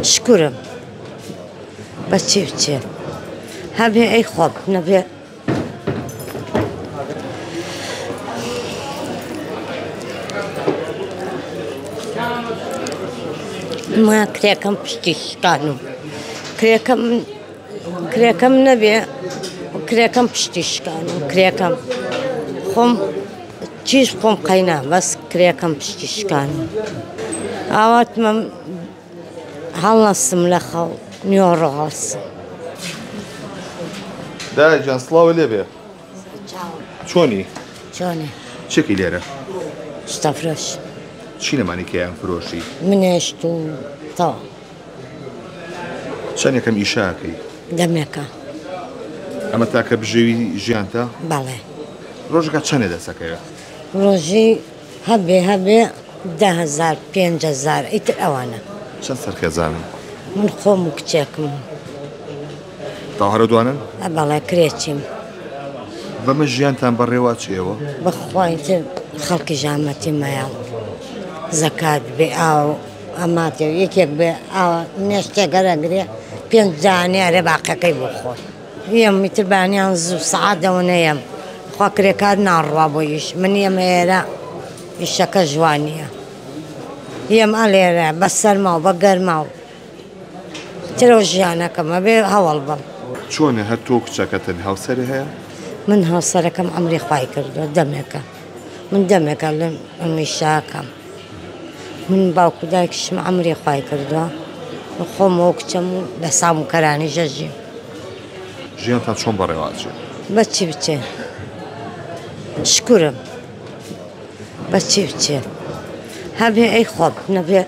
شكرم بچه هبه ای خوب نبه ما كريكم بشتيش كانوا كريكم نبه وكريكم بشتيش كانوا كريكم خم چیز خم قینا بس كريكم بشتيش كانوا اوقات ما هالنصم لخو نيورغاس دا جان سلاوي ليبيا شوني شكي ليرة استفرش شينا ماني كيان فروشي منشتو طا شان يكم إيشاكي دمكا أما تاك بجوي جيانتا بله روجك شان دا سكيا روجي هبه 10,000 5,000 إتر أوانا شان سركي زانم من خوم كتاكم طاهر دوانا بله كريتشم بما جيانتان بريوات شيوا بخوايت خلق جامتي مايل زكاة بأو أماتي يكيك بأو نشتي قرقري بينزاني رباقي كي بخوي يوم يتبعني أنزو صعادة ونيم خاكري كاد نار بويش من يوم إيرا الشكا جوانية يوم أليرا بسر ماو بقر ماو تروجيانا كما بي هوا البل شون هاتوك شاكتن هاوسري هيا من هالصرا كم عمري خواي كردو دمك من دمك أمي شاكم من باوكو دايك شم عمري خواي كردو وخوموك تمو بسامو كراني جاجي جيانتان شون بريوات شي بچه شكرم بچه هبه ای خوب نبه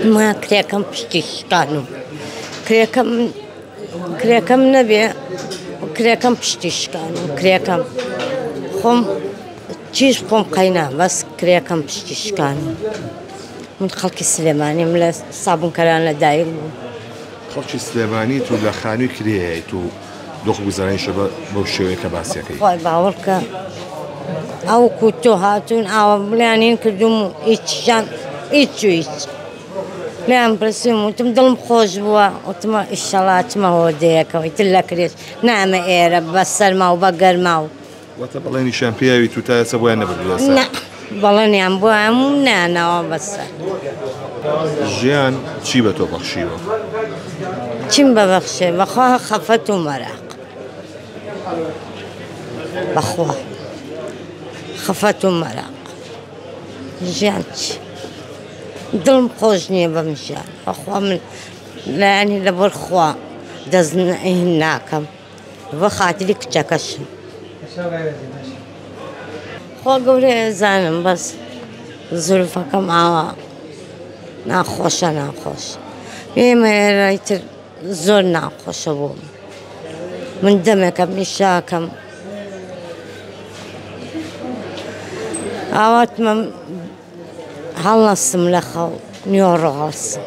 ما كريكم بشتيش كانوا كريكم نبي وكريكم بشتيش كانوا كريكم خم چیز خم قینا بس كريكم بشتيش كانوا من خلق سليماني من صابون كران لدايق خلقی سليماني تو لخانوی کریه تو دخل بزرعين شبه بوشوي كباسيا كي خواهي باولك او كوتو هاتون او بلانين كردومو ايتشان ايتش نعم برسيمو تمدلم خوش بوا وتما الشالات ما هو ديكا ويتلا كريش نعم ايرا بسر ماو بقر ماو وتبليني شامبياوي تو تا سبويا نبردو لا بلاني عم بوا مو نانا وبسر جيان چی به تو بخشیو؟ چیم ببخشه بخواه خفت و مرق بخواه خفت و مرق جیان چی دلم خوش نیه بمشان بخواه من لعنی لبر خواه دزن هناکم بخاطری کچکشم خواه قوله زانم بس ظروفکم آوا ناخوشا بيما رايتر زور ناخوشا بوم من دمكم مشاكم اوقات ما هالنصم لخو نيورغاس